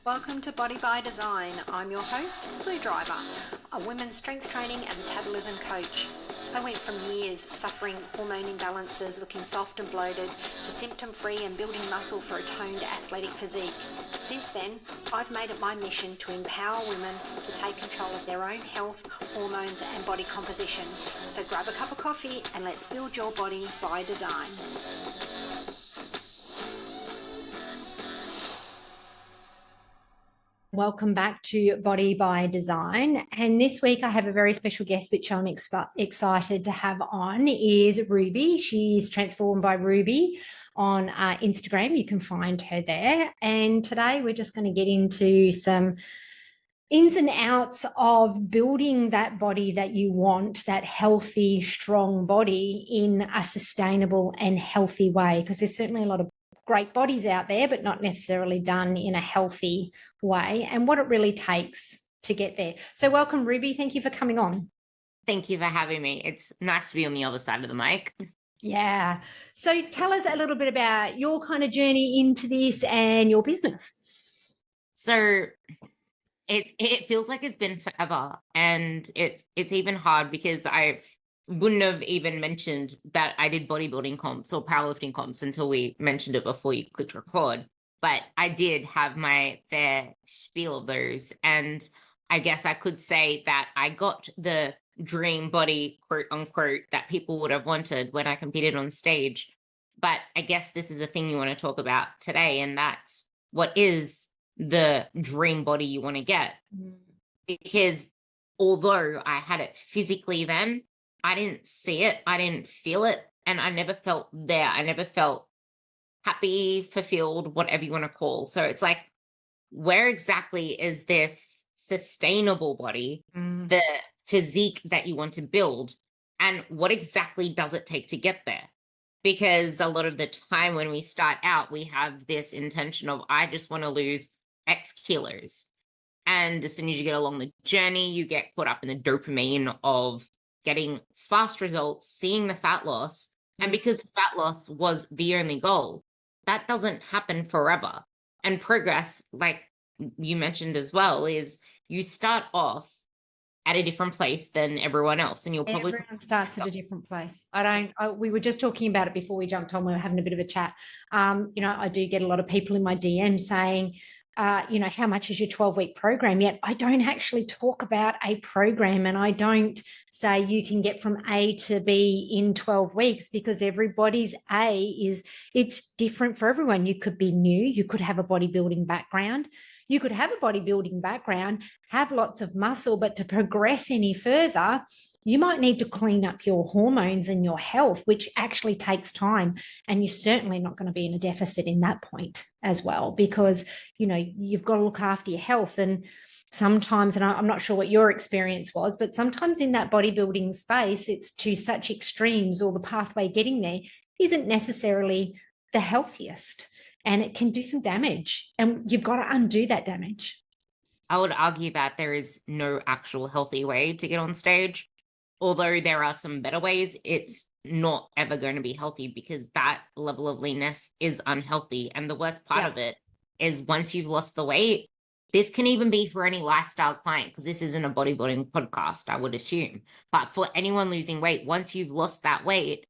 Welcome to Body by Design. I'm your host, Blue Driver, a women's strength training and metabolism coach. I went from years suffering hormone imbalances, looking soft and bloated, to symptom-free and building muscle for a toned athletic physique. Since then, I've made it my mission to empower women to take control of their own health, hormones and body composition. So grab a cup of coffee and let's build your body by design. Welcome back to Body by Design. And this week I have a very special guest, which I'm excited to have on, is Ruby. She's Transformed by Ruby on Instagram. You can find her there. And today we're just going to get into some ins and outs of building that body that you want, that healthy, strong body in a sustainable and healthy way, because there's certainly a lot of great bodies out there, but not necessarily done in a healthy way, and what it really takes to get there. So welcome, Ruby. Thank you for coming on. Thank you for having me. It's nice to be on the other side of the mic. Yeah. So tell us a little bit about your kind of journey into this and your business. So it feels like it's been forever, and it's even hard because I wouldn't have even mentioned that I did bodybuilding comps or powerlifting comps until we mentioned it before you clicked record. But I did have my fair spiel of those. And I guess I could say that I got the dream body, quote unquote, that people would have wanted when I competed on stage. But I guess this is the thing you want to talk about today. And that's what is the dream body you want to get. Because although I had it physically then, I didn't see it, I didn't feel it, and I never felt there. I never felt happy, fulfilled, whatever you want to call. So it's like, where exactly is this sustainable body, the physique that you want to build, and what exactly does it take to get there? Because a lot of the time when we start out, we have this intention of, I just want to lose X kilos. And as soon as you get along the journey, you get caught up in the dopamine of getting fast results, seeing the fat loss. And because fat loss was the only goal, that doesn't happen forever. And progress, like you mentioned as well, is you start off at a different place than everyone else. And everyone starts at a different place. We were just talking about it before we jumped on. We were having a bit of a chat. I do get a lot of people in my DM saying, how much is your 12-week program? Yet I don't actually talk about a program, and I don't say you can get from A to B in 12 weeks, because everybody's it's different for everyone. You could be new, you could have a bodybuilding background, you could have a bodybuilding background, have lots of muscle, but to progress any further, you might need to clean up your hormones and your health, which actually takes time. And you're certainly not going to be in a deficit in that point as well, because, you've got to look after your health. And sometimes, and I'm not sure what your experience was, but sometimes in that bodybuilding space, it's to such extremes, or the pathway getting there isn't necessarily the healthiest, and it can do some damage, and you've got to undo that damage. I would argue that there is no actual healthy way to get on stage. Although there are some better ways, it's not ever going to be healthy, because that level of leanness is unhealthy. And the worst part of it is, once you've lost the weight, this can even be for any lifestyle client, because this isn't a bodybuilding podcast, I would assume. But for anyone losing weight, once you've lost that weight,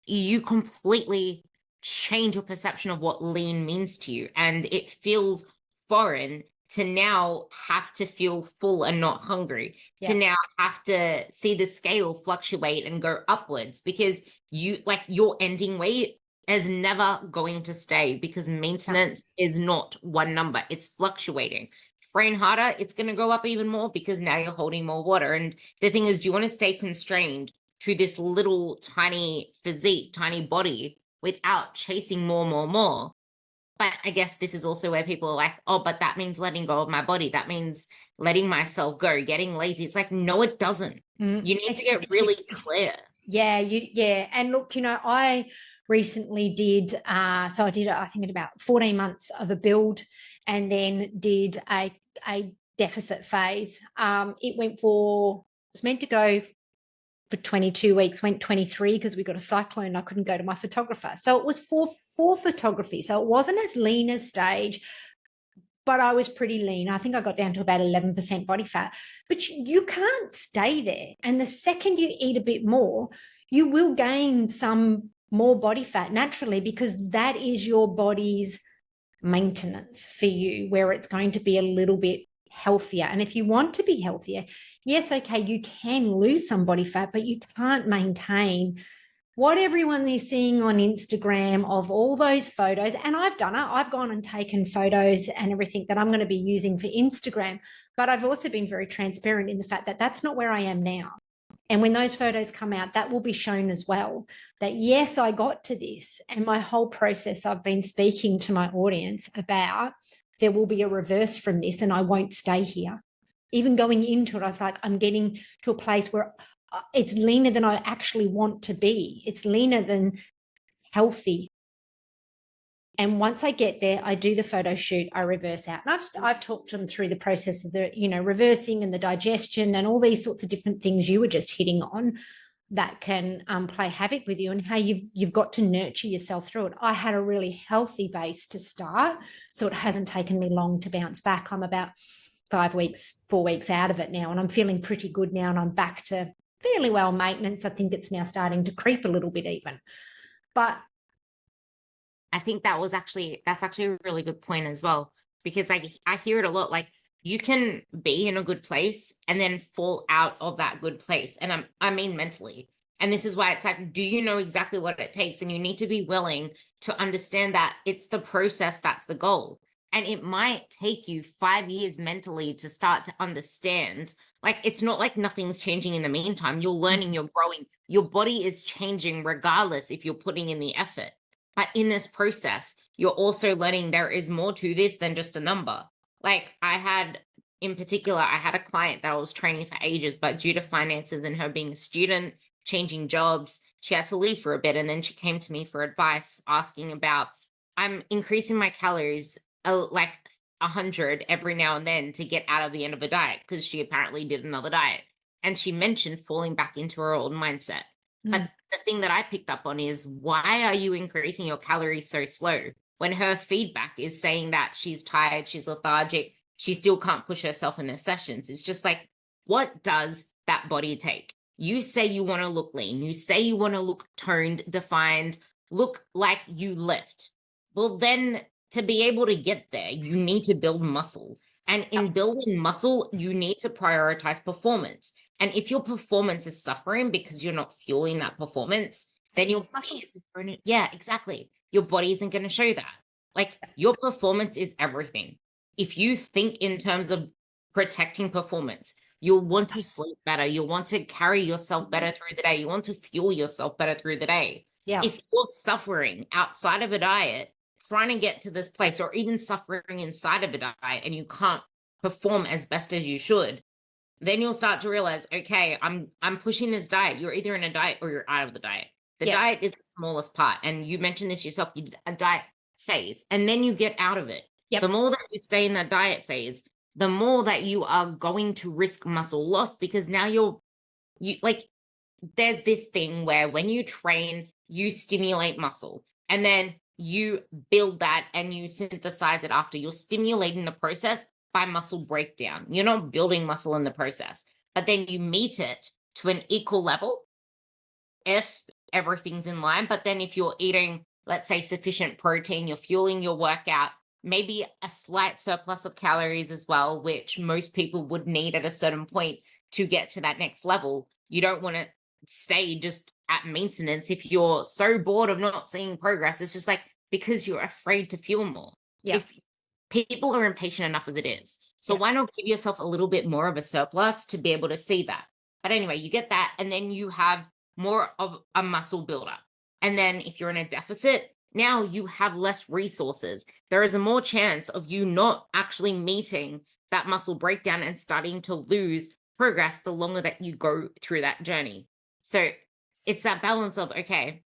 you completely change your perception of what lean means to you. And it feels foreign to now have to feel full and not hungry, to now have to see the scale fluctuate and go upwards, because your ending weight is never going to stay, because maintenance is not one number. It's fluctuating. Train harder, it's going to go up even more, because now you're holding more water. And the thing is, do you want to stay constrained to this little tiny physique, tiny body, without chasing more? But I guess this is also where people are like, oh, but that means letting go of my body. That means letting myself go, getting lazy. It's like, no, it doesn't. You need to get really clear. Yeah. And look, I recently did, so I did, I think, about 14 months of a build, and then did a deficit phase. It was meant to go for 22 weeks, went 23 because we got a cyclone. I couldn't go to my photographer. So it was for photography. So it wasn't as lean as stage, but I was pretty lean. I think I got down to about 11% body fat. But you can't stay there. And the second you eat a bit more, you will gain some more body fat naturally, because that is your body's maintenance for you, where it's going to be a little bit healthier. And if you want to be healthier, yes, okay, you can lose some body fat, but you can't maintain what everyone is seeing on Instagram of all those photos. And I've done it. I've gone and taken photos and everything that I'm going to be using for Instagram. But I've also been very transparent in the fact that that's not where I am now. And when those photos come out, that will be shown as well, that yes, I got to this. And my whole process, I've been speaking to my audience about, there will be a reverse from this and I won't stay here. Even going into it, I was like, I'm getting to a place where it's leaner than I actually want to be. It's leaner than healthy. And once I get there, I do the photo shoot, I reverse out. And I've talked them through the process of the, reversing and the digestion and all these sorts of different things you were just hitting on that can play havoc with you, and how you've got to nurture yourself through it. I had a really healthy base to start, so it hasn't taken me long to bounce back. I'm about 4 weeks out of it now, and I'm feeling pretty good now, and I'm back to fairly well maintenance. I think it's now starting to creep a little bit even. But I think that's actually a really good point as well, because I hear it a lot. Like, you can be in a good place and then fall out of that good place. And I mean mentally. And this is why it's like, do you know exactly what it takes? And you need to be willing to understand that it's the process that's the goal. And it might take you 5 years mentally to start to understand. Like, it's not like nothing's changing in the meantime. You're learning, you're growing, your body is changing regardless if you're putting in the effort. But in this process, you're also learning there is more to this than just a number. Like, in particular, I had a client that I was training for ages, but due to finances and her being a student, changing jobs, she had to leave for a bit. And then she came to me for advice, asking about, I'm increasing my calories like 100 every now and then to get out of the end of a diet, because she apparently did another diet. And she mentioned falling back into her old mindset. But the thing that I picked up on is, why are you increasing your calories so slow? When her feedback is saying that she's tired, she's lethargic, she still can't push herself in the sessions. It's just like, what does that body take? You say you want to look lean. You say you want to look toned, defined, look like you lift. Well, then to be able to get there, you need to build muscle. And in building muscle, you need to prioritize performance. And if your performance is suffering because you're not fueling that performance, then your muscle, yeah, exactly. Your body isn't going to show that. Like, your performance is everything. If you think in terms of protecting performance, you'll want to sleep better. You'll want to carry yourself better through the day. You want to fuel yourself better through the day. Yeah. If you're suffering outside of a diet, trying to get to this place, or even suffering inside of a diet, and you can't perform as best as you should, then you'll start to realize, okay, I'm pushing this diet. You're either in a diet or you're out of the diet. The diet is the smallest part. And you mentioned this yourself, you did a diet phase, and then you get out of it. The more that you stay in that diet phase, the more that you are going to risk muscle loss, because now you like, there's this thing where when you train, you stimulate muscle, and then you build that and you synthesize it after. You're stimulating the process by muscle breakdown. You're not building muscle in the process, but then you meet it to an equal level if everything's in line. But then if you're eating, let's say, sufficient protein, you're fueling your workout, maybe a slight surplus of calories as well, which most people would need at a certain point to get to that next level. You don't want to stay just at maintenance if you're so bored of not seeing progress. It's just like, because you're afraid to fuel more. If people are impatient enough as it is. So why not give yourself a little bit more of a surplus to be able to see that? But anyway, you get that, and then you have more of a muscle buildup. And then if you're in a deficit, now you have less resources. There is a more chance of you not actually meeting that muscle breakdown and starting to lose progress the longer that you go through that journey. So it's that balance of, okay,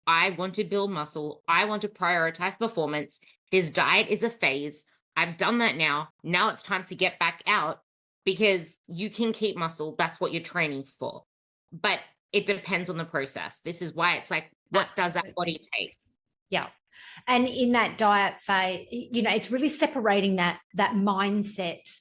I want to build muscle. I want to prioritize performance. This diet is a phase. I've done that now. Now it's time to get back out, because you can keep muscle. That's what you're training for. But it depends on the process. This is why it's like, what does that body take? Yeah. And in that diet phase, it's really separating that mindset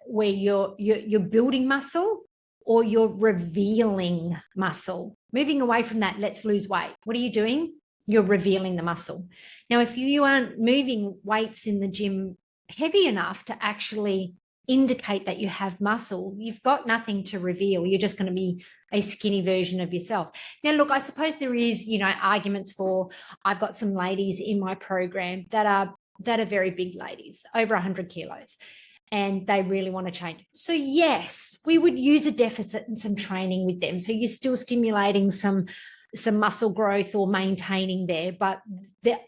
where you're building muscle or you're revealing muscle. Moving away from that, let's lose weight. What are you doing? You're revealing the muscle. Now, if you aren't moving weights in the gym heavy enough to actually indicate that you have muscle, you've got nothing to reveal. You're just going to be a skinny version of yourself. Now, look, I suppose there is, arguments for, I've got some ladies in my program that are very big ladies, over 100 kilos, and they really want to change. So yes, we would use a deficit and some training with them. So you're still stimulating some muscle growth or maintaining there, but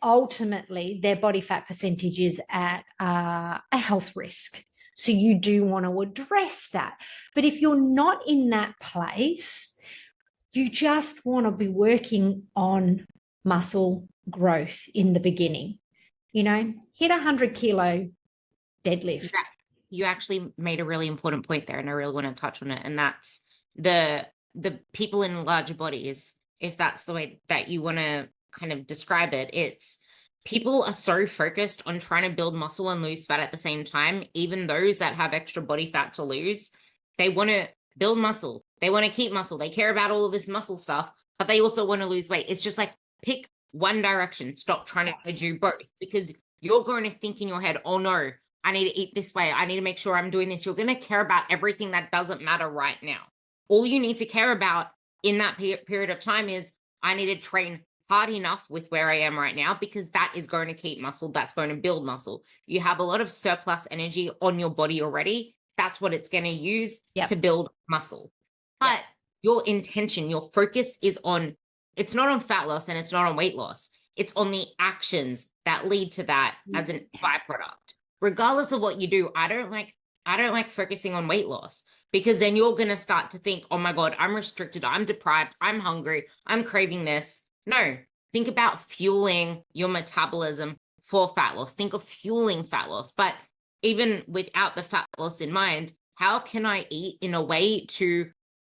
ultimately their body fat percentage is at a health risk. So you do want to address that. But if you're not in that place, you just want to be working on muscle growth in the beginning. Hit 100 kilo deadlift. You actually made a really important point there, and I really want to touch on it. And that's the people in larger bodies, if that's the way that you want to kind of describe it. It's people are so focused on trying to build muscle and lose fat at the same time. Even those that have extra body fat to lose, they want to build muscle. They want to keep muscle. They care about all of this muscle stuff, but they also want to lose weight. It's just like, pick one direction. Stop trying to do both, because you're going to think in your head, oh no, I need to eat this way. I need to make sure I'm doing this. You're going to care about everything that doesn't matter right now. All you need to care about in that period of time is, I need to train hard enough with where I am right now, because that is going to keep muscle. That's going to build muscle. You have a lot of surplus energy on your body already. That's what it's going to use to build muscle. But your intention, your focus is on, it's not on fat loss and it's not on weight loss. It's on the actions that lead to that as an byproduct. Regardless of what you do, I don't like focusing on weight loss, because then you're going to start to think, oh my God, I'm restricted, I'm deprived, I'm hungry, I'm craving this. No, think about fueling your metabolism for fat loss. Think of fueling fat loss. But even without the fat loss in mind, how can I eat in a way to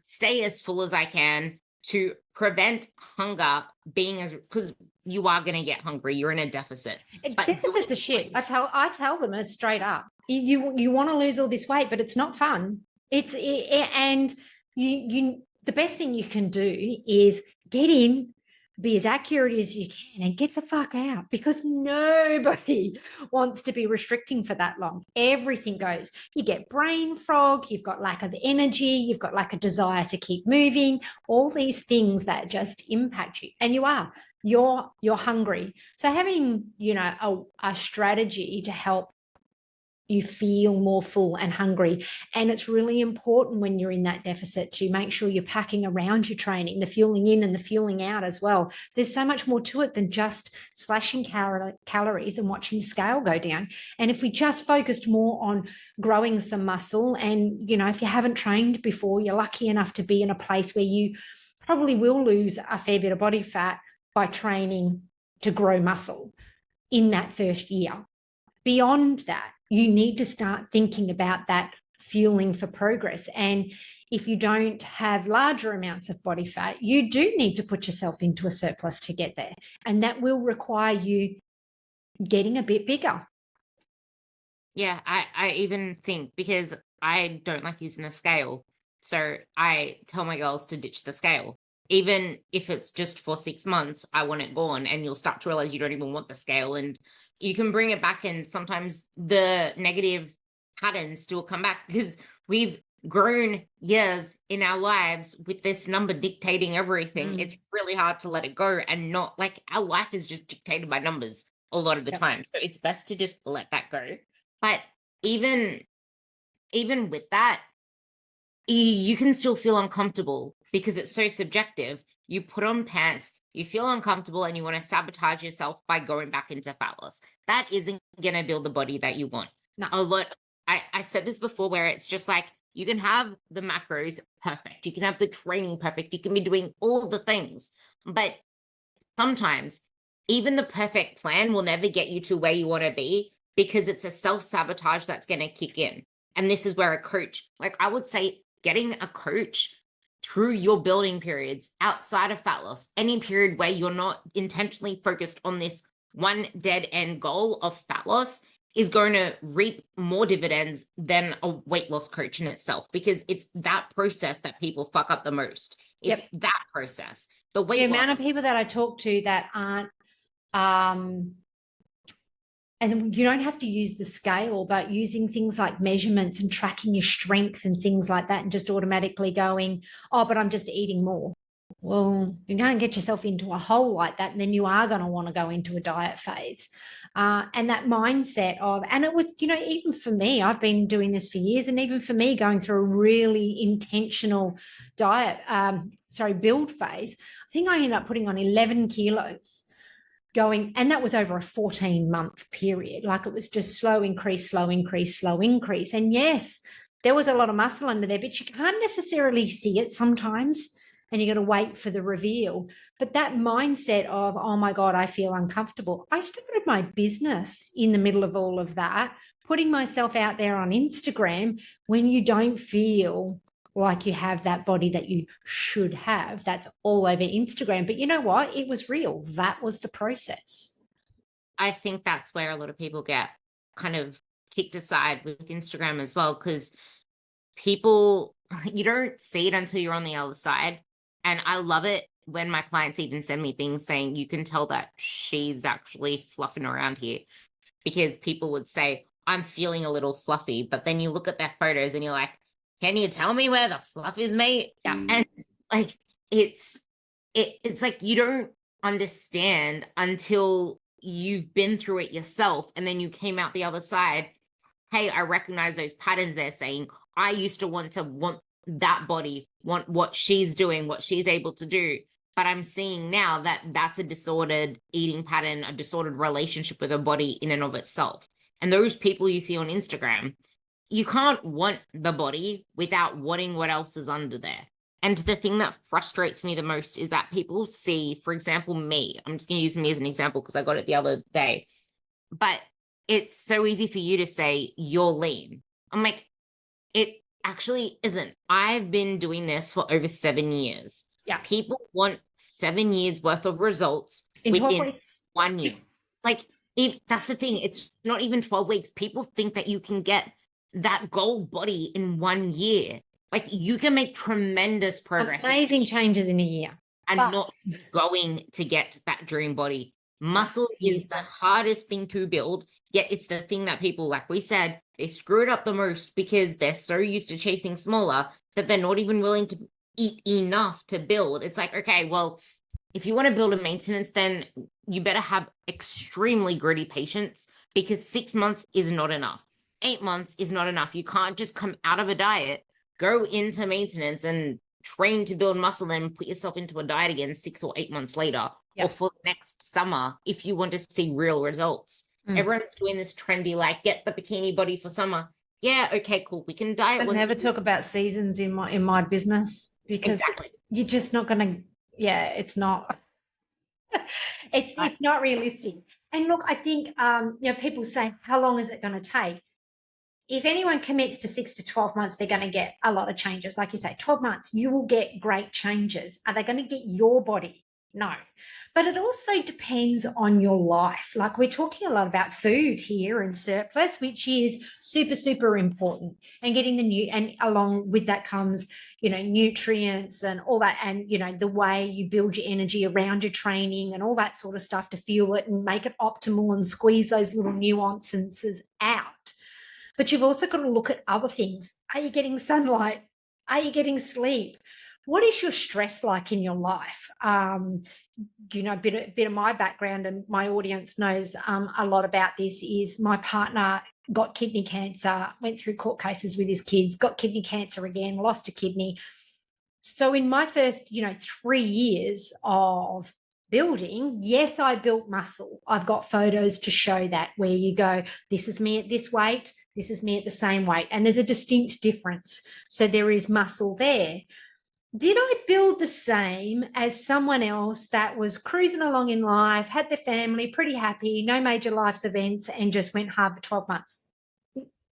stay as full as I can, to prevent hunger being because you are going to get hungry. You're in a deficit. Deficits are shit. I tell them as straight up. You want to lose all this weight, but it's not fun. And the best thing you can do is get in, be as accurate as you can, and get the fuck out, because nobody wants to be restricting for that long. Everything goes. You get brain fog, you've got lack of energy, you've got lack of desire to keep moving, all these things that just impact you. And you're hungry. So having, a strategy to help you feel more full and hungry. And it's really important when you're in that deficit to make sure you're packing around your training, the fueling in and the fueling out as well. There's so much more to it than just slashing calories and watching the scale go down. And if we just focused more on growing some muscle, and, if you haven't trained before, you're lucky enough to be in a place where you probably will lose a fair bit of body fat by training to grow muscle in that first year. Beyond that, you need to start thinking about that fueling for progress. And if you don't have larger amounts of body fat, you do need to put yourself into a surplus to get there. And that will require you getting a bit bigger. Yeah, I even think, because I don't like using the scale, so I tell my girls to ditch the scale. Even if it's just for 6 months, I want it gone, and you'll start to realize you don't even want the scale, and you can bring it back, and sometimes the negative patterns still come back, because we've grown years in our lives with this number dictating everything. It's really hard to let it go, and not like, our life is just dictated by numbers a lot of the time. So it's best to just let that go. But even with that, you can still feel uncomfortable, because it's so subjective. You put on pants, you feel uncomfortable, and you want to sabotage yourself by going back into fat loss. That isn't going to build the body that you want. No. I said this before, where it's just like, you can have the macros perfect, you can have the training perfect, you can be doing all the things, but sometimes even the perfect plan will never get you to where you want to be, because it's a self-sabotage that's going to kick in. And this is where a coach, like I would say, getting a coach through your building periods outside of fat loss, any period where you're not intentionally focused on this one dead end goal of fat loss, is going to reap more dividends than a weight loss coach in itself, because it's that process that people fuck up the most. It's that process. The weight amount loss. of people that I talk to that aren't, and you don't have to use the scale, but using things like measurements and tracking your strength and things like that, and just automatically going, oh, but I'm just eating more. Well, you're going to get yourself into a hole like that, and then you are going to want to go into a diet phase. And that mindset of, and it was, even for me, I've been doing this for years, and even for me going through a really intentional build phase, I think I ended up putting on 11 kilos going, and that was over a 14-month period. Like, it was just slow increase, slow increase, slow increase. And yes, there was a lot of muscle under there, but you can't necessarily see it sometimes, and you got to wait for the reveal. But that mindset of, oh my God, I feel uncomfortable. I started my business in the middle of all of that, putting myself out there on Instagram when you don't feel like you have that body that you should have. That's all over Instagram. But you know what? It was real. That was the process. I think that's where a lot of people get kind of kicked aside with Instagram as well, because people, you don't see it until you're on the other side. And I love it when my clients even send me things saying, you can tell that she's actually fluffing around here, because people would say, I'm feeling a little fluffy. But then you look at their photos and you're like, can you tell me where the fluff is, mate? Yeah. And like, it's like, you don't understand until you've been through it yourself, and then you came out the other side. Hey, I recognize those patterns. They're saying, I used to want that body, want what she's doing, what she's able to do. But I'm seeing now that that's a disordered eating pattern, a disordered relationship with her body in and of itself. And those people you see on Instagram, you can't want the body without wanting what else is under there. And the thing that frustrates me the most is that people see, for example, me, I'm just going to use me as an example because I got it the other day, but it's so easy for you to say you're lean. I'm like, it actually isn't. I've been doing this for over 7 years. Yeah. People want 7 years worth of results in 12 within weeks. 1 year. Like, that's the thing. It's not even 12 weeks. People think that you can get that goal body in 1 year. Like, you can make tremendous progress. Amazing changes in a year. And not going to get that dream body. Muscle is the hardest thing to build, yet it's the thing that people, like we said, they screw it up the most because they're so used to chasing smaller that they're not even willing to eat enough to build. It's like, okay, well, if you want to build a maintenance, then you better have extremely gritty patience, because 6 months is not enough. 8 months is not enough. You can't just come out of a diet, go into maintenance and train to build muscle, and put yourself into a diet again 6 or 8 months later, or for next summer if you want to see real results. Everyone's doing this trendy, like, get the bikini body for summer. Yeah, okay, cool. We can diet. I never talk about seasons in my business, because you're just not going to. Yeah, it's not. it's not realistic. And look, I think people say, how long is it going to take? If anyone commits to 6 to 12 months, they're going to get a lot of changes. Like you say, 12 months, you will get great changes. Are they going to get your body? No. But it also depends on your life. Like, we're talking a lot about food here and surplus, which is super, super important. And getting and along with that comes, nutrients and all that. And, the way you build your energy around your training and all that sort of stuff to fuel it and make it optimal and squeeze those little nuances out. But you've also got to look at other things. Are you getting sunlight? Are you getting sleep? What is your stress like in your life? A bit of my background, and my audience knows a lot about this, is my partner got kidney cancer, went through court cases with his kids, got kidney cancer again, lost a kidney. So in my first, 3 years of building, yes, I built muscle. I've got photos to show that, where you go, this is me at this weight, this is me at the same weight, and there's a distinct difference. So there is muscle there. Did I build the same as someone else that was cruising along in life, had their family, pretty happy, no major life events, and just went hard for 12 months?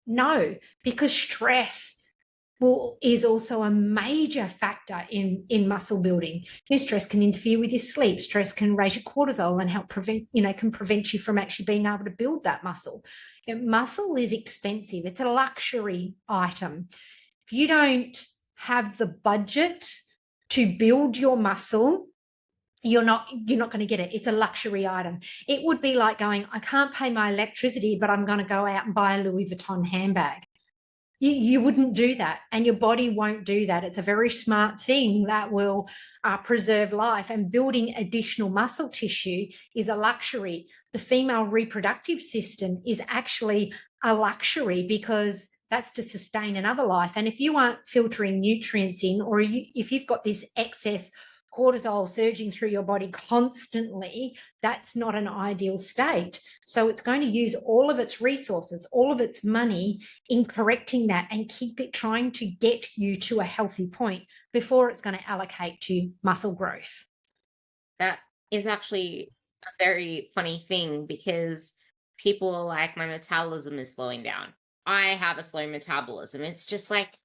No, because stress is also a major factor in muscle building. Your stress can interfere with your sleep. Stress can raise your cortisol and help prevent, can prevent you from actually being able to build that muscle. Muscle is expensive. It's a luxury item. If you don't have the budget to build your muscle, you're not going to get it. It's a luxury item. It would be like going, I can't pay my electricity, but I'm going to go out and buy a Louis Vuitton handbag. You wouldn't do that, and your body won't do that. It's a very smart thing that will preserve life, and building additional muscle tissue is a luxury. The female reproductive system is actually a luxury because that's to sustain another life. And if you aren't filtering nutrients in, or if you've got this excess cortisol surging through your body constantly, that's not an ideal state. So it's going to use all of its resources, all of its money in correcting that and keep it trying to get you to a healthy point before it's going to allocate to muscle growth. That is actually a very funny thing, because people are like, my metabolism is slowing down. I have a slow metabolism. It's just like,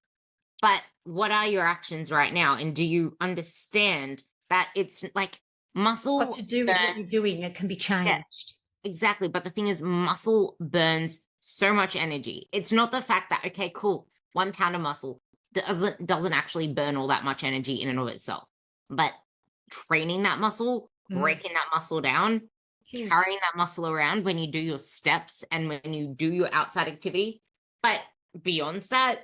but what are your actions right now? And do you understand that it's like muscle? What to do with what you're doing, it can be changed. Yeah, exactly. But the thing is, muscle burns so much energy. It's not the fact that, okay, cool, 1 pound of muscle doesn't actually burn all that much energy in and of itself. But training that muscle, breaking that muscle down, carrying that muscle around when you do your steps and when you do your outside activity. But beyond that,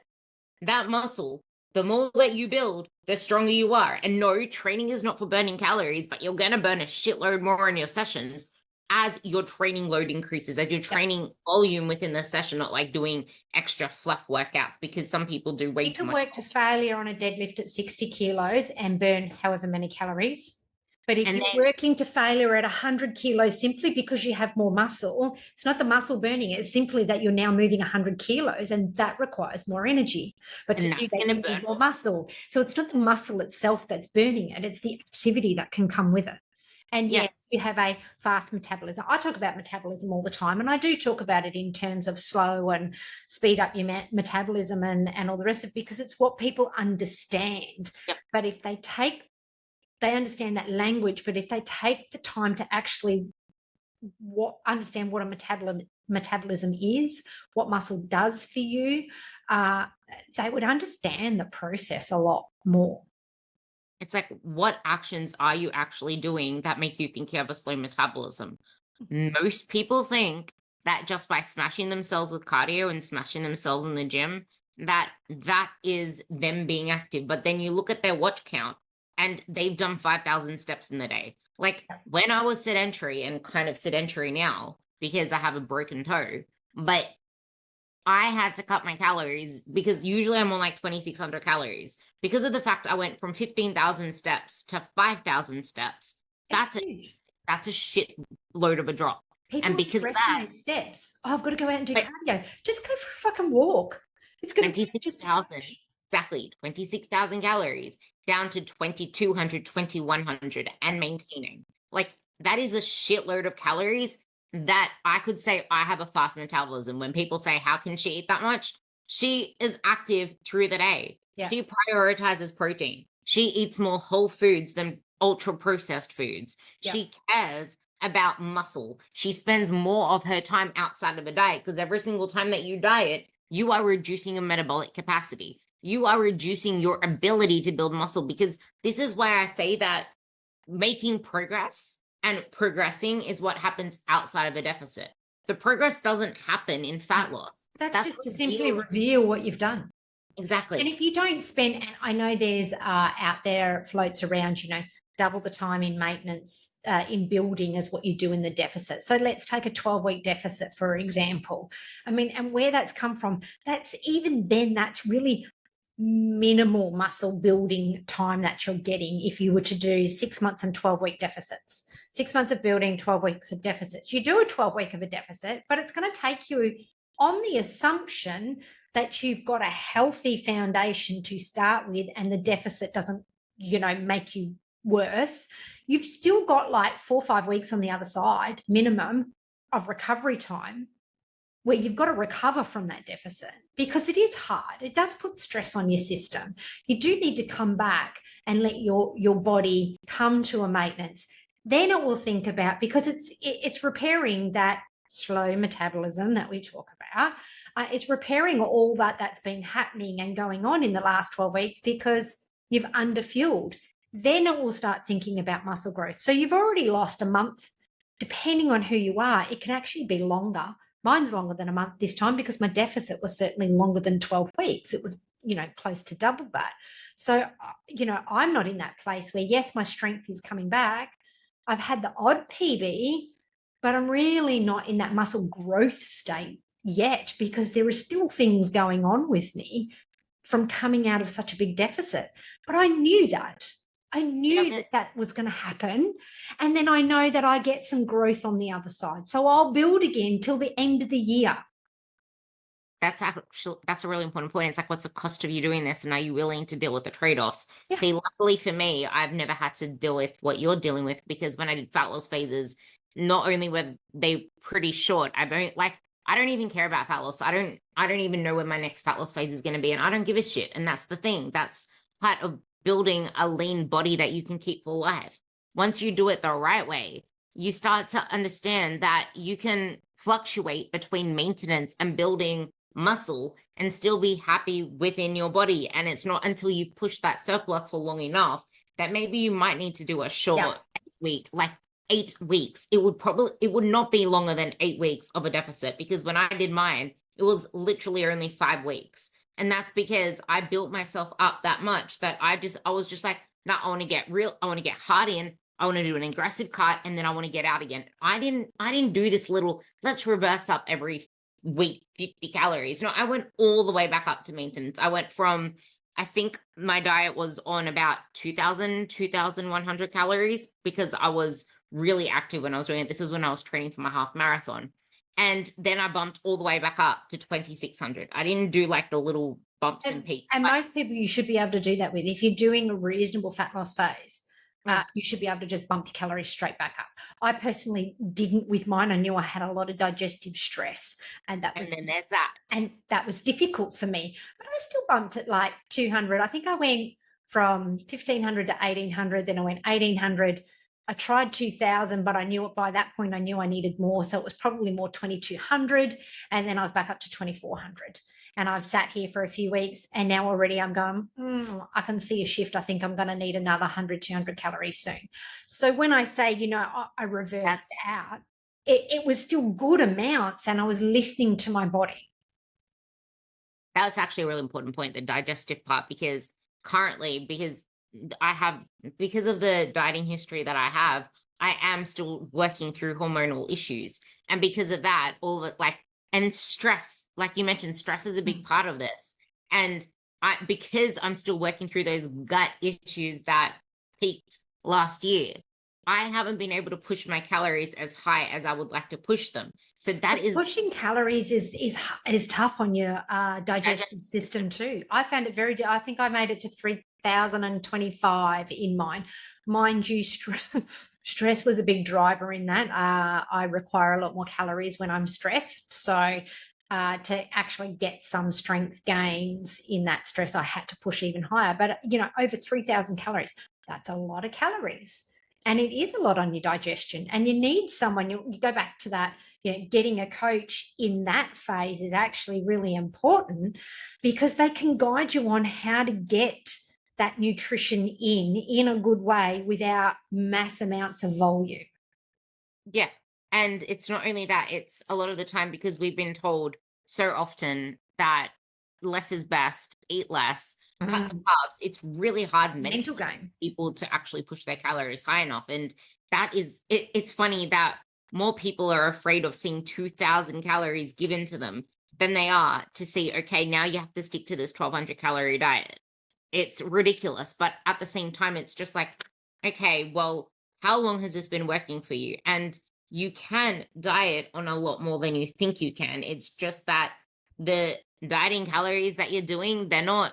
that muscle, the more that you build, the stronger you are. And no, training is not for burning calories, but you're going to burn a shitload more in your sessions as your training load increases, as your training volume within the session, not like doing extra fluff workouts, because some people do way too much. You can work to failure on a deadlift at 60 kilos and burn however many calories. But if you're working to failure at 100 kilos simply because you have more muscle, it's not the muscle burning it. It's simply that you're now moving 100 kilos, and that requires more energy. But to do that, you need more muscle. So it's not the muscle itself that's burning it. It's the activity that can come with it. And yes, you have a fast metabolism. I talk about metabolism all the time, and I do talk about it in terms of slow and speed up your metabolism and all the rest of it, because it's what people understand. Yep. But if they understand that language, but if they take the time to actually understand what a metabolism is, what muscle does for you, they would understand the process a lot more. It's like, what actions are you actually doing that make you think you have a slow metabolism? Most people think that just by smashing themselves with cardio and smashing themselves in the gym, that is them being active. But then you look at their watch count, and they've done 5,000 steps in the day. Like when I was sedentary, and kind of sedentary now because I have a broken toe, but I had to cut my calories because usually I'm on like 2,600 calories because of the fact I went from 15,000 steps to 5,000 steps. That's a shit load of a drop. People and because of that, steps. Oh, I've got to go out and do cardio. Just go for a fucking walk. It's going to 26,000. Exactly, 26,000 calories down to 2,200, 2,100 and maintaining. Like that is a shitload of calories that I could say I have a fast metabolism. When people say, how can she eat that much? She is active through the day. Yeah. She prioritizes protein. She eats more whole foods than ultra processed foods. Yeah. She cares about muscle. She spends more of her time outside of a diet, because every single time that you diet, you are reducing your metabolic capacity. You are reducing your ability to build muscle, because this is why I say that making progress and progressing is what happens outside of a deficit. The progress doesn't happen in fat loss. That's just to simply reveal what you've done. Exactly. And if you don't spend, and I know there's out there floats around, double the time in maintenance in building as what you do in the deficit. So let's take a 12-week deficit, for example. I mean, and where that's come from, that's really minimal muscle building time that you're getting if you were to do 6 months and 12-week deficits. 6 months of building, 12 weeks of deficits. You do a 12-week of a deficit, but it's going to take you on the assumption that you've got a healthy foundation to start with, and the deficit doesn't, make you worse. You've still got like 4 or 5 weeks on the other side, minimum, of recovery time. where you've got to recover from that deficit, because it is hard. It does put stress on your system. You do need to come back and let your body come to a maintenance. Then it will think about, because it's repairing that slow metabolism that we talk about. It's repairing all that's been happening and going on in the last 12 weeks because you've underfueled. Then it will start thinking about muscle growth. So you've already lost a month. Depending on who you are, it can actually be longer. Mine's longer than a month this time because my deficit was certainly longer than 12 weeks. It was, close to double that. So, I'm not in that place where, yes, my strength is coming back. I've had the odd PB, but I'm really not in that muscle growth state yet because there are still things going on with me from coming out of such a big deficit. But I knew that. I knew that was going to happen. And then I know that I get some growth on the other side. So I'll build again till the end of the year. That's a really important point. It's like, what's the cost of you doing this? And are you willing to deal with the trade-offs? Yeah. See, luckily for me, I've never had to deal with what you're dealing with, because when I did fat loss phases, not only were they pretty short, I don't even care about fat loss. I don't even know when my next fat loss phase is going to be. And I don't give a shit. And that's the thing. That's part of building a lean body that you can keep for life. Once you do it the right way, you start to understand that you can fluctuate between maintenance and building muscle and still be happy within your body. And it's not until you push that surplus for long enough that maybe you might need to do a short week, like 8 weeks. It would not be longer than 8 weeks of a deficit, because when I did mine, it was literally only 5 weeks. And that's because I built myself up that much that I was just like, no, I want to get hard in. I want to do an aggressive cut, and then I want to get out again. I didn't do this little, let's reverse up every week 50 calories. No, I went all the way back up to maintenance. I went from, I think my diet was on about 2,100 calories because I was really active when I was doing it. This was when I was training for my half marathon. And then I bumped all the way back up to 2,600. I didn't do like the little bumps and peaks. And most people you should be able to do that with. If you're doing a reasonable fat loss phase, you should be able to just bump your calories straight back up. I personally didn't with mine. I knew I had a lot of digestive stress, and then there's that. And that was difficult for me. But I still bumped at like 200. I think I went from 1,500 to 1,800. Then I went 1,800. I tried 2,000, but I knew by that point I knew I needed more. So it was probably more 2,200. And then I was back up to 2,400. And I've sat here for a few weeks, and now already I'm going, I can see a shift. I think I'm going to need another 100, 200 calories soon. So when I say, I reversed out, it was still good amounts, and I was listening to my body. That's actually a really important point, the digestive part, because currently, because of the dieting history that I have, I am still working through hormonal issues. And because of that, all of it, and stress, like you mentioned, stress is a big part of this. And because I'm still working through those gut issues that peaked last year, I haven't been able to push my calories as high as I would like to push them. So that is pushing calories is tough on your digestive system too. I found it I think I made it to 3,025 in mine. Mind you, stress was a big driver in that. I require a lot more calories when I'm stressed. So to actually get some strength gains in that stress, I had to push even higher. But, over 3,000 calories, that's a lot of calories. And it is a lot on your digestion. And you need someone, you go back to that, getting a coach in that phase is actually really important, because they can guide you on how to get that nutrition in a good way without mass amounts of volume. Yeah. And it's not only that, it's a lot of the time, because we've been told so often that less is best, eat less, cut the carbs. It's really hard mental game people to actually push their calories high enough. And that is, it's funny that more people are afraid of seeing 2,000 calories given to them than they are to see, okay, now you have to stick to this 1,200 calorie diet. It's ridiculous. But at the same time, it's just like, okay, well, how long has this been working for you? And you can diet on a lot more than you think you can. It's just that the dieting calories that you're doing, they're not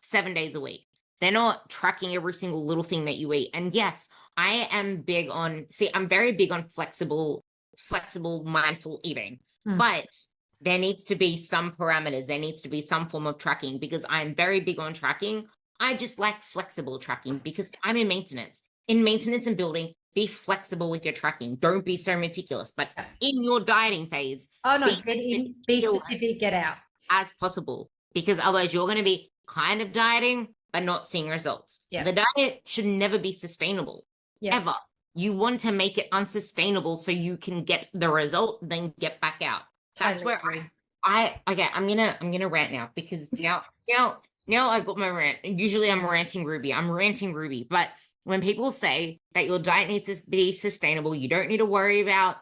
7 days a week. They're not tracking every single little thing that you eat. And yes, I'm very big on flexible, mindful eating. But there needs to be some parameters. There needs to be some form of tracking, because I'm very big on tracking. I just like flexible tracking because I'm in maintenance. In maintenance and building, be flexible with your tracking. Don't be so meticulous. But in your dieting phase, Oh no, be get in, as be meticulous specific, get out. as possible, because otherwise you're going to be kind of dieting but not seeing results. Yeah. The diet should never be sustainable, ever. You want to make it unsustainable so you can get the result, then get back out. That's Totally where agree. okay, I'm gonna rant now, because now I got my rant. Usually I'm ranting Ruby, but when people say that your diet needs to be sustainable, you don't need to worry about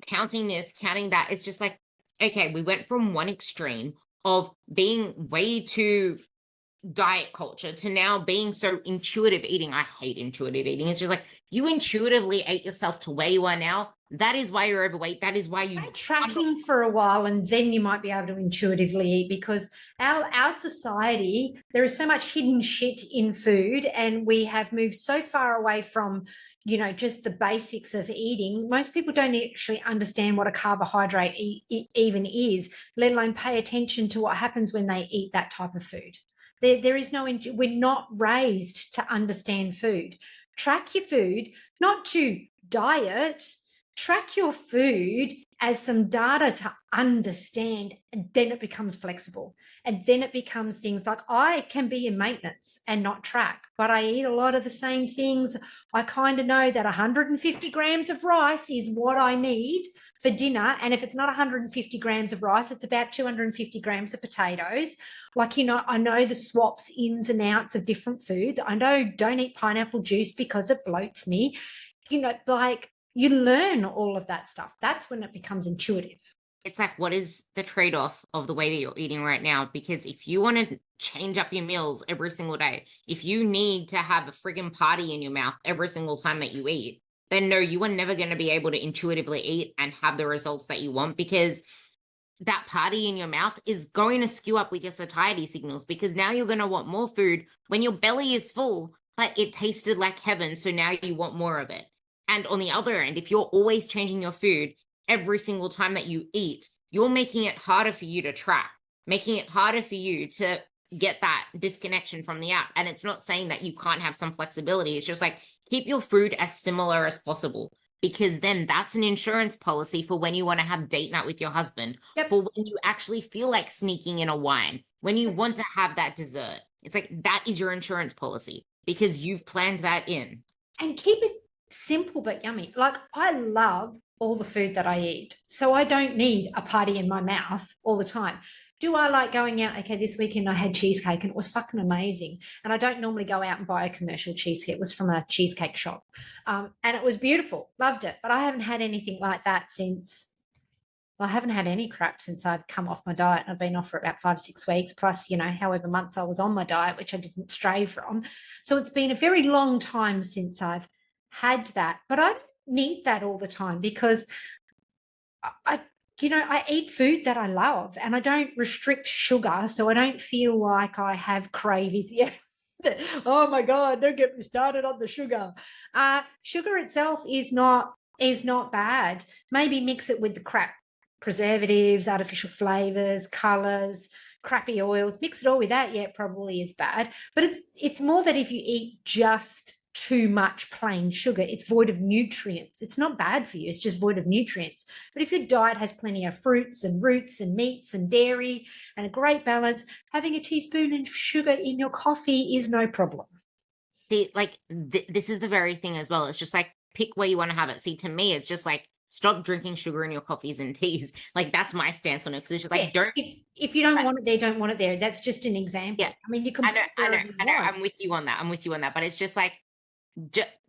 counting this, counting that. It's just like, okay, we went from one extreme of being way too diet culture to now being so intuitive eating. I hate intuitive eating. It's just like, you intuitively ate yourself to where you are now. That is why you're overweight. That is why you Try tracking for a while, and then you might be able to intuitively eat, because our society, there is so much hidden shit in food, and we have moved so far away from, you know, just the basics of eating. Most people don't actually understand what a carbohydrate even is, let alone pay attention to what happens when they eat that type of food. There is no, we're not raised to understand food. Track your food, not to diet. Track your food as some data to understand, and then it becomes flexible. And then it becomes things like, I can be in maintenance and not track, but I eat a lot of the same things. I kind of know that 150 grams of rice is what I need for dinner. And if it's not 150 grams of rice, it's about 250 grams of potatoes. Like, you know, I know the swaps, ins and outs of different foods. I know don't eat pineapple juice because it bloats me. You know, like, you learn all of that stuff. That's when it becomes intuitive. It's like, what is the trade-off of the way that you're eating right now? Because if you want to change up your meals every single day, if you need to have a friggin' party in your mouth every single time that you eat, then no, you are never going to be able to intuitively eat and have the results that you want, because that party in your mouth is going to skew up with your satiety signals, because now you're going to want more food when your belly is full, but it tasted like heaven. So now you want more of it. And on the other end, if you're always changing your food every single time that you eat, you're making it harder for you to track, making it harder for you to get that disconnection from the app. And it's not saying that you can't have some flexibility. It's just like, keep your food as similar as possible, because then that's an insurance policy for when you want to have date night with your husband, for when you actually feel like sneaking in a wine, when you want to have that dessert. It's like, that is your insurance policy, because you've planned that in. And keep it simple but yummy. Like, I love all the food that I eat, so I don't need a party in my mouth all the time. Do I like going out? Okay, this weekend I had cheesecake and it was fucking amazing. And I don't normally go out and buy a commercial cheesecake. It was from a cheesecake shop. And it was beautiful. Loved it. But I haven't had anything like that since, well, I haven't had any crap since I've come off my diet. I've been off for about 5-6 weeks, plus, you know, however months I was on my diet, which I didn't stray from. So it's been a very long time since I've had that. But I don't need that all the time, because I eat food that I love, and I don't restrict sugar, so I don't feel like I have cravings. Yes. Oh my God, don't get me started on the sugar. Sugar itself is not bad. Maybe mix it with the crap preservatives, artificial flavors, colors, crappy oils. Mix it all with that, yeah, it probably is bad. But it's more that if you eat just too much plain sugar, it's void of nutrients. It's not bad for you, it's just void of nutrients. But if your diet has plenty of fruits and roots and meats and dairy and a great balance, having a teaspoon of sugar in your coffee is no problem. See, like, this is the very thing as well. It's just like, pick where you want to have it. See, to me, it's just like, stop drinking sugar in your coffees and teas. Like, that's my stance on it. Because it's just like, don't. If you don't want it there, don't want it there. That's just an example. Yeah. I mean, you can. I know. I'm with you on that. But it's just like,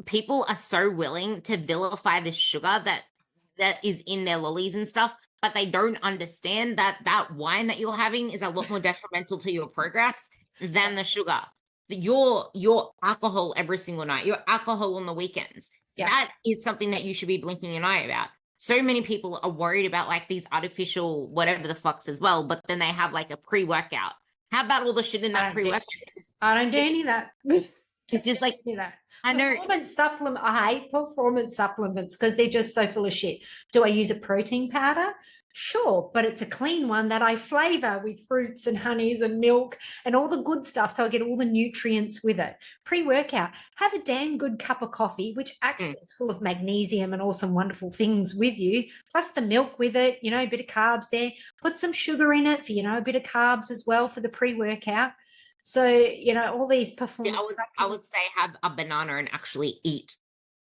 people are so willing to vilify the sugar that is in their lollies and stuff, but they don't understand that wine that you're having is a lot more detrimental to your progress than the sugar. Your alcohol every single night, your alcohol on the weekends, that is something that you should be blinking an eye about. So many people are worried about like these artificial whatever the fucks as well, but then they have like a pre-workout. How about all the shit in that pre-workout? I don't do any of that. It's just like that. I know. I hate performance supplements because they're just so full of shit. Do I use a protein powder? Sure, but it's a clean one that I flavor with fruits and honeys and milk and all the good stuff. So I get all the nutrients with it. Pre-workout, have a damn good cup of coffee, which actually is full of magnesium and all some wonderful things with you, plus the milk with it, you know, a bit of carbs there. Put some sugar in it for, you know, a bit of carbs as well for the pre-workout. So, you know, all these Yeah, performance I would say have a banana and actually eat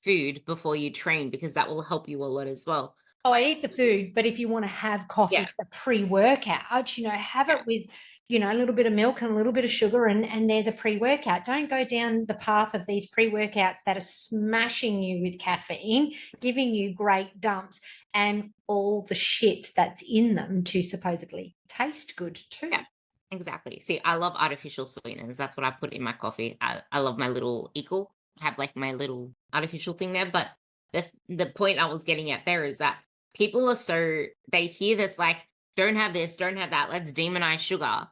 food before you train, because that will help you a lot as well. Oh, I eat the food, but if you want to have coffee Yeah. for pre-workout, you know, have Yeah. it with, you know, a little bit of milk and a little bit of sugar, and there's a pre-workout. Don't go down the path of these pre-workouts that are smashing you with caffeine, giving you great dumps and all the shit that's in them to supposedly taste good too. Yeah, exactly. See, I love artificial sweeteners. That's what I put in my coffee. I love my little equal. Have like my little artificial thing there. But the point I was getting at there is that people are so, they hear this like, don't have this, don't have that, let's demonize sugar.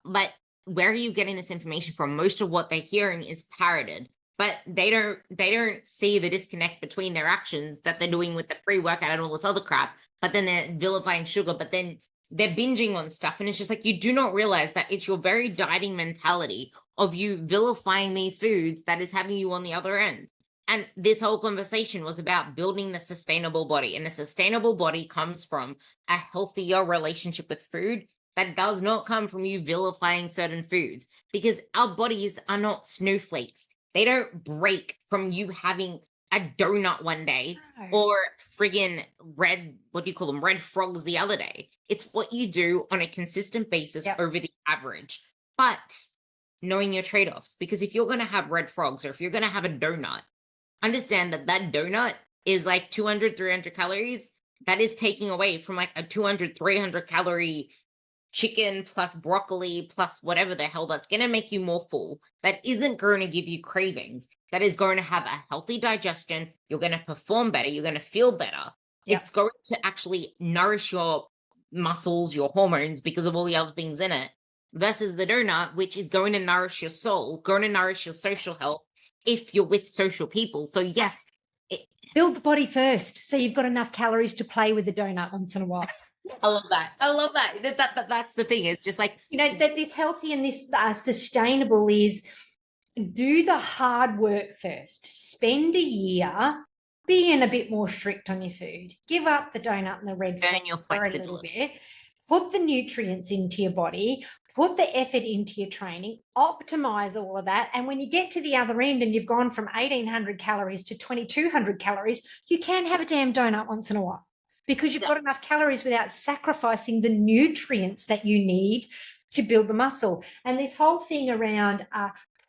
But where are you getting this information from? Most of what they're hearing is parroted, but they don't see the disconnect between their actions that they're doing with the pre-workout and all this other crap, but then they're vilifying sugar, but then they're binging on stuff. And it's just like, you do not realize that it's your very dieting mentality of you vilifying these foods that is having you on the other end. And this whole conversation was about building the sustainable body. And the sustainable body comes from a healthier relationship with food that does not come from you vilifying certain foods, because our bodies are not snowflakes. They don't break from you having a donut one day No. or friggin' red, what do you call them, red frogs the other day. It's what you do on a consistent basis Yep. over the average. But knowing your trade offs, because if you're going to have red frogs or if you're going to have a donut, understand that that donut is like 200, 300 calories. That is taking away from like a 200, 300 calorie chicken plus broccoli plus whatever the hell that's going to make you more full. That isn't going to give you cravings. That is going to have a healthy digestion. You're going to perform better. You're going to feel better. Yep. It's going to actually nourish your muscles, your hormones, because of all the other things in it, versus the donut, which is going to nourish your soul, going to nourish your social health if you're with social people. So yes, Build the body first, so you've got enough calories to play with the donut once in a while. I love that. I love that. That's the thing. It's just like, You know, that this healthy and this sustainable is do the hard work first. Spend a year being a bit more strict on your food. Give up the donut and the red burn your for a little flexibility. bit. Put the nutrients into your body. Put the effort into your training. Optimize all of that. And when you get to the other end and you've gone from 1,800 calories to 2,200 calories, you can have a damn donut once in a while, because you've got enough calories without sacrificing the nutrients that you need to build the muscle. And this whole thing around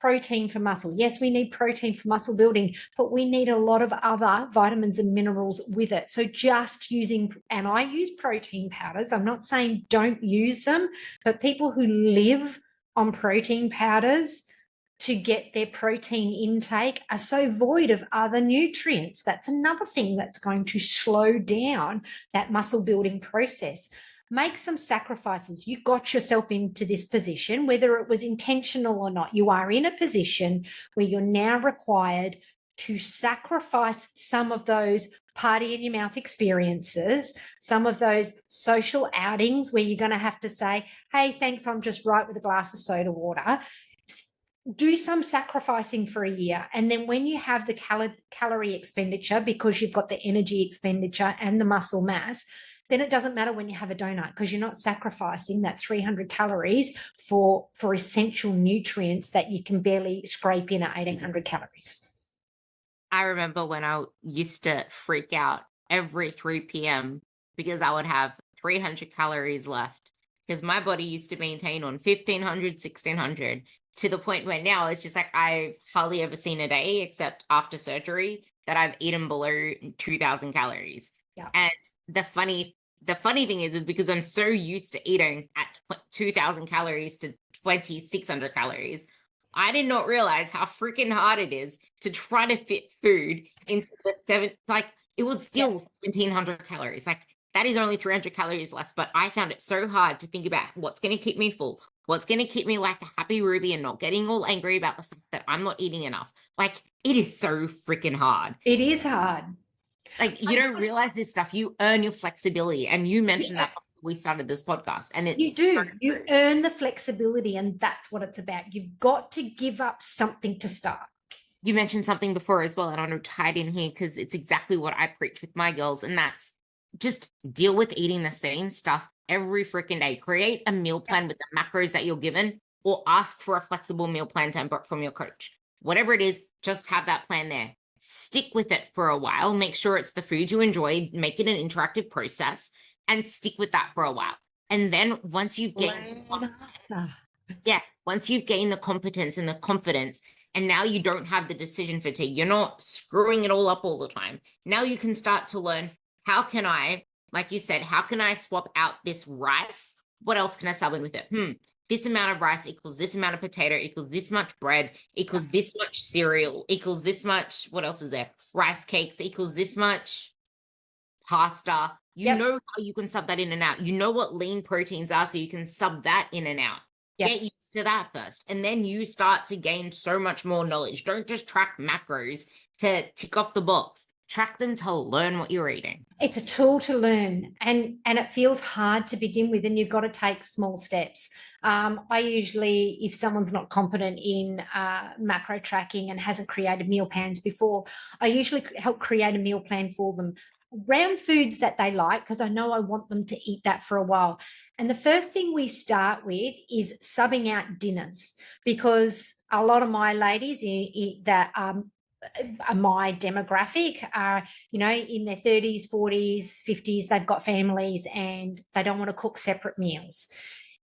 protein for muscle. Yes, we need protein for muscle building, but we need a lot of other vitamins and minerals with it. So just using, and I use protein powders. I'm not saying don't use them, but people who live on protein powders to get their protein intake are so void of other nutrients. That's another thing that's going to slow down that muscle building process. Make some sacrifices. You got yourself into this position, whether it was intentional or not. You are in a position where you're now required to sacrifice some of those party in your mouth experiences, some of those social outings where you're going to have to say, hey, thanks, I'm just right with a glass of soda water. Do some sacrificing for a year. And then when you have the calorie expenditure, because you've got the energy expenditure and the muscle mass, then it doesn't matter when you have a donut, because you're not sacrificing that 300 calories for essential nutrients that you can barely scrape in at 1,800 calories. I remember when I used to freak out every 3 p.m. because I would have 300 calories left, because my body used to maintain on 1,500, 1,600, to the point where now it's just like I've hardly ever seen a day, except after surgery, that I've eaten below 2,000 calories. Yeah. And the funny thing is because I'm so used to eating at 2,000 calories to 2,600 calories, I did not realize how freaking hard it is to try to fit food into the it was still 1,700 calories. Like, that is only 300 calories less, but I found it so hard to think about what's going to keep me full, what's going to keep me like a happy Ruby and not getting all angry about the fact that I'm not eating enough. Like, it is so freaking hard. It is hard. Like, you don't realize this stuff. You earn your flexibility. And you mentioned that before we started this podcast. And it's you do. You earn the flexibility, and that's what it's about. You've got to give up something to start. You mentioned something before as well, and I want to tie it in here because it's exactly what I preach with my girls, and that's just deal with eating the same stuff every freaking day. Create a meal plan with the macros that you're given, or ask for a flexible meal plan template from your coach. Whatever it is, just have that plan there. Stick with it for a while. Make sure it's the foods you enjoy. Make it an interactive process, and stick with that for a while. And then once you've gained, once you've gained the competence and the confidence, and now you don't have the decision fatigue, you're not screwing it all up all the time. Now you can start to learn, how can I, like you said, how can I swap out this rice? What else can I sub in with it? This amount of rice equals this amount of potato equals this much bread equals this much cereal equals this much, what else is there? Rice cakes equals this much pasta. You know how you can sub that in and out. You know what lean proteins are, so you can sub that in and out. Get used to that first. And then you start to gain so much more knowledge. Don't just track macros to tick off the box. Track them to learn what you're eating. It's a tool to learn, and it feels hard to begin with, and you've got to take small steps. I usually, if someone's not competent in macro tracking and hasn't created meal plans before, I usually help create a meal plan for them around foods that they like, because I know I want them to eat that for a while. And the first thing we start with is subbing out dinners, because a lot of my ladies that are my demographic are, in their 30s, 40s, 50s, they've got families and they don't want to cook separate meals.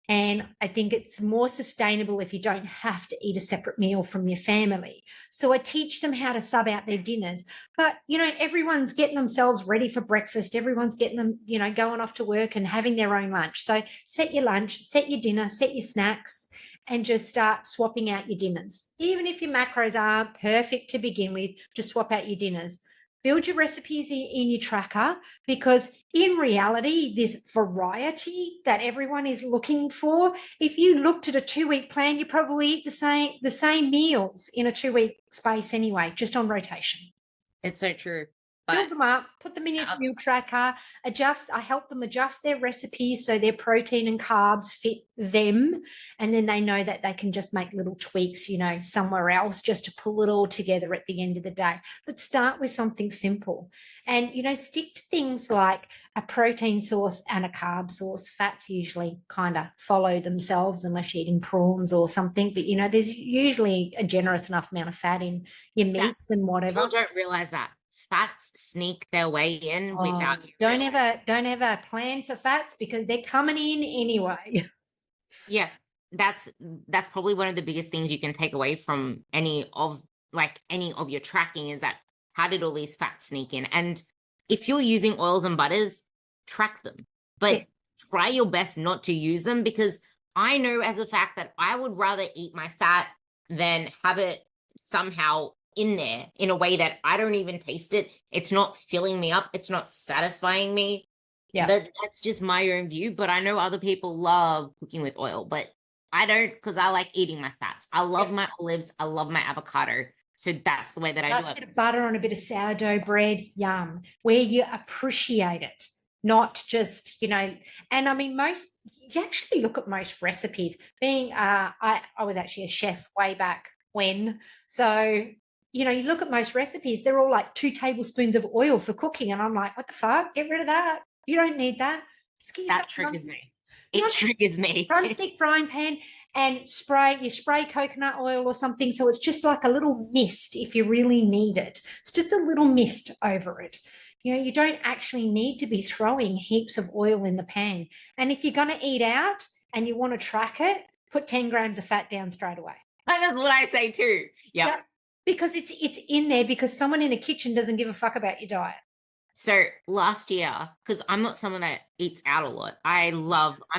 And I think it's more sustainable if you don't have to eat a separate meal from your family. So I teach them how to sub out their dinners. But, everyone's getting themselves ready for breakfast. Everyone's getting them, going off to work and having their own lunch. So set your lunch, set your dinner, set your snacks, and just start swapping out your dinners. Even if your macros aren't perfect to begin with, just swap out your dinners. Build your recipes in your tracker, because in reality, this variety that everyone is looking for, if you looked at a 2-week plan, you probably eat the same meals in a 2-week space anyway, just on rotation. It's so true. Build them up, put them in your meal tracker, I help them adjust their recipes so their protein and carbs fit them. And then they know that they can just make little tweaks, somewhere else, just to pull it all together at the end of the day. But start with something simple and, stick to things like a protein source and a carb source. Fats usually kind of follow themselves unless you're eating prawns or something. But, there's usually a generous enough amount of fat in your meats and whatever. People don't realize that. Fats sneak their way in without you. Don't ever plan for fats, because they're coming in anyway. Yeah, that's probably one of the biggest things you can take away from any of your tracking, is that how did all these fats sneak in? And if you're using oils and butters, track them, but try your best not to use them, because I know as a fact that I would rather eat my fat than have it somehow in there in a way that I don't even taste it. It's not filling me up. It's not satisfying me. Yeah. That's just my own view. But I know other people love cooking with oil, but I don't, because I like eating my fats. I love my olives. I love my avocado. So that's the way that I do it. A bit of butter on a bit of sourdough bread, yum, where you appreciate it, not just, and I mean, you actually look at most recipes. Being, I was actually a chef way back when, so you look at most recipes, they're all like 2 tablespoons of oil for cooking. And I'm like, what the fuck? Get rid of that. You don't need that. That triggers me. It triggers me. Non-stick frying pan and you spray coconut oil or something. So it's just like a little mist if you really need it. It's just a little mist over it. You don't actually need to be throwing heaps of oil in the pan. And if you're going to eat out and you want to track it, put 10 grams of fat down straight away. And that's what I say too. Yeah. Because it's in there, because someone in a kitchen doesn't give a fuck about your diet. So last year, because I'm not someone that eats out a lot, I'm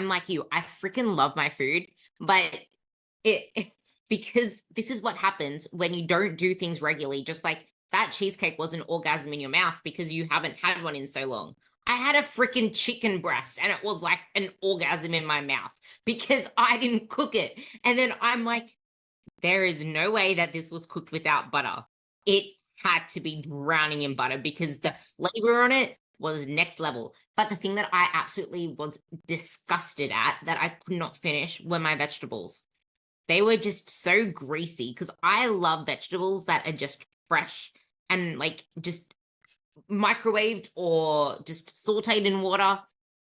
like you, I freaking love my food, but because this is what happens when you don't do things regularly. Just like that cheesecake was an orgasm in your mouth because you haven't had one in so long. I had a freaking chicken breast and it was like an orgasm in my mouth because I didn't cook it. And then I'm like, there is no way that this was cooked without butter. It had to be drowning in butter because the flavor on it was next level. But the thing that I absolutely was disgusted at that I could not finish were my vegetables. They were just so greasy because I love vegetables that are just fresh and like just microwaved or just sauteed in water.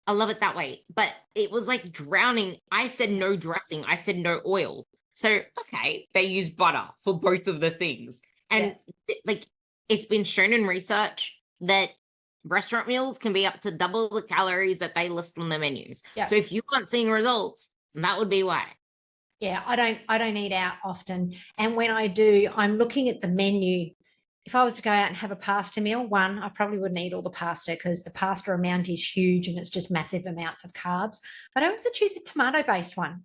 I love it that way. But it was like drowning. I said no dressing. I said no oil. So, okay, they use butter for both of the things. And like it's been shown in research that restaurant meals can be up to double the calories that they list on the menus. Yeah. So if you aren't seeing results, that would be why. Yeah, I don't eat out often. And when I do, I'm looking at the menu. If I was to go out and have a pasta meal, one, I probably wouldn't eat all the pasta because the pasta amount is huge and it's just massive amounts of carbs. But I also choose a tomato-based one.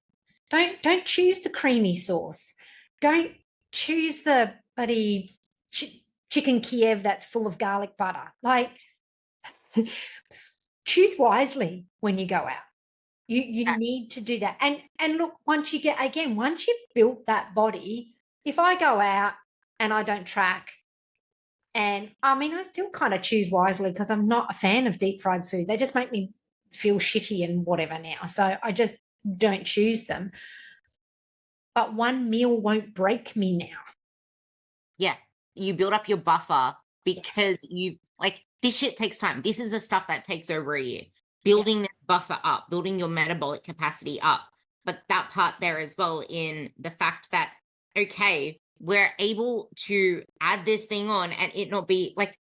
Don't choose the creamy sauce. Don't choose the bloody chicken Kiev that's full of garlic butter. Like, choose wisely when you go out. You need to do that. And look, once you've built that body, if I go out and I don't track, and I mean, I still kind of choose wisely because I'm not a fan of deep fried food. They just make me feel shitty and whatever now. So I just don't choose them. But one meal won't break me now. Yeah. You build up your buffer because you like this shit takes time. This is the stuff that takes over a year. Building this buffer up, building your metabolic capacity up. But that part there as well in the fact that, okay, we're able to add this thing on and it not be like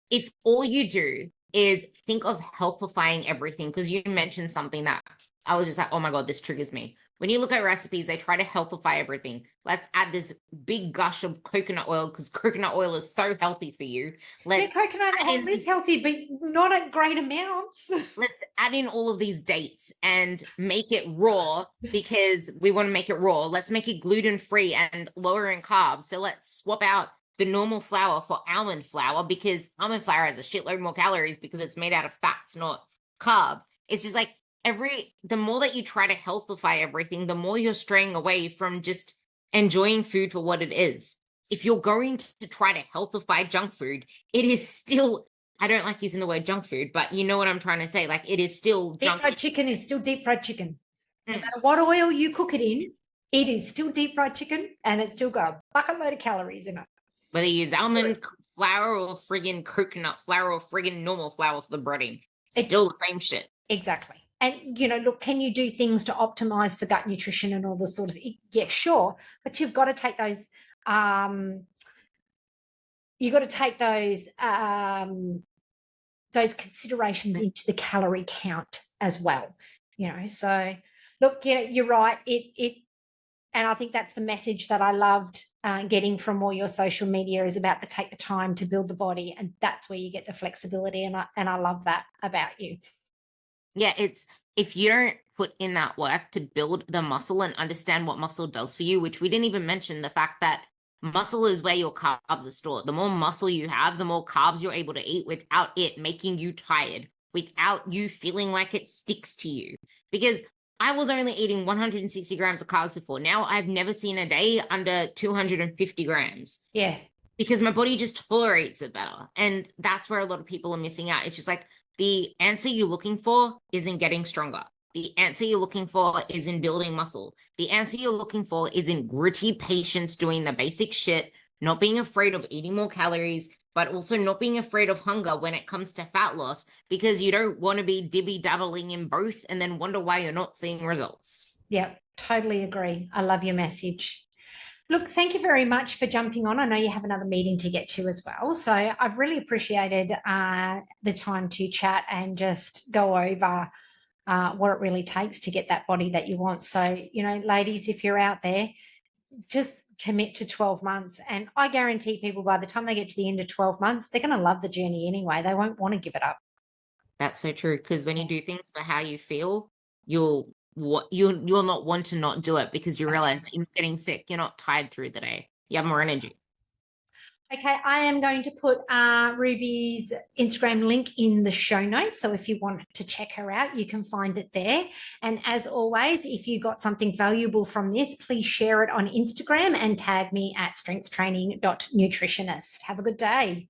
if all you do is think of healthifying everything, because you mentioned something that I was just like, oh my God, this triggers me. When you look at recipes, they try to healthify everything. Let's add this big gush of coconut oil because coconut oil is so healthy for you. Coconut oil is healthy, but not at great amounts. Let's add in all of these dates and make it raw because we want to make it raw. Let's make it gluten-free and lower in carbs. So let's swap out the normal flour for almond flour because almond flour has a shitload more calories because it's made out of fats, not carbs. It's just like the more that you try to healthify everything, the more you're straying away from just enjoying food for what it is. If you're going to try to healthify junk food, it is still, I don't like using the word junk food, but you know what I'm trying to say. Like it is still deep fried chicken is still deep fried chicken. No matter what oil you cook it in, it is still deep fried chicken and it's still got a bucket load of calories in it. Whether you use almond flour or friggin' coconut flour or friggin' normal flour for the breading, it's still the same shit. Exactly. And, look, can you do things to optimize for gut nutrition and all this sort of thing? Yeah, sure. But you've got to take those, considerations into the calorie count as well, So look, you're right. And I think that's the message that I loved getting from all your social media is about take the time to build the body. And that's where you get the flexibility. And I love that about you. Yeah, it's if you don't put in that work to build the muscle and understand what muscle does for you, which we didn't even mention the fact that muscle is where your carbs are stored. The more muscle you have, the more carbs you're able to eat without it making you tired, without you feeling like it sticks to you. Because I was only eating 160 grams of carbs before. Now I've never seen a day under 250 grams. Yeah. Because my body just tolerates it better. And that's where a lot of people are missing out. It's just like, the answer you're looking for isn't getting stronger. The answer you're looking for is in building muscle. The answer you're looking for is in gritty patience doing the basic shit, not being afraid of eating more calories, but also not being afraid of hunger when it comes to fat loss, because you don't want to be dibby-dabbling in both and then wonder why you're not seeing results. Yeah, totally agree. I love your message. Look, thank you very much for jumping on. I know you have another meeting to get to as well. So I've really appreciated the time to chat and just go over what it really takes to get that body that you want. So, ladies, if you're out there, just commit to 12 months. And I guarantee people by the time they get to the end of 12 months, they're going to love the journey anyway. They won't want to give it up. That's so true. Because when you do things for how you feel, you'll not want to not do it because you realize that you're not getting sick. You're not tired through the day. You have more energy. Okay, I am going to put Ruby's Instagram link in the show notes. So if you want to check her out, you can find it there. And as always, if you got something valuable from this, please share it on Instagram and tag me at strengthtraining.nutritionist. Have a good day.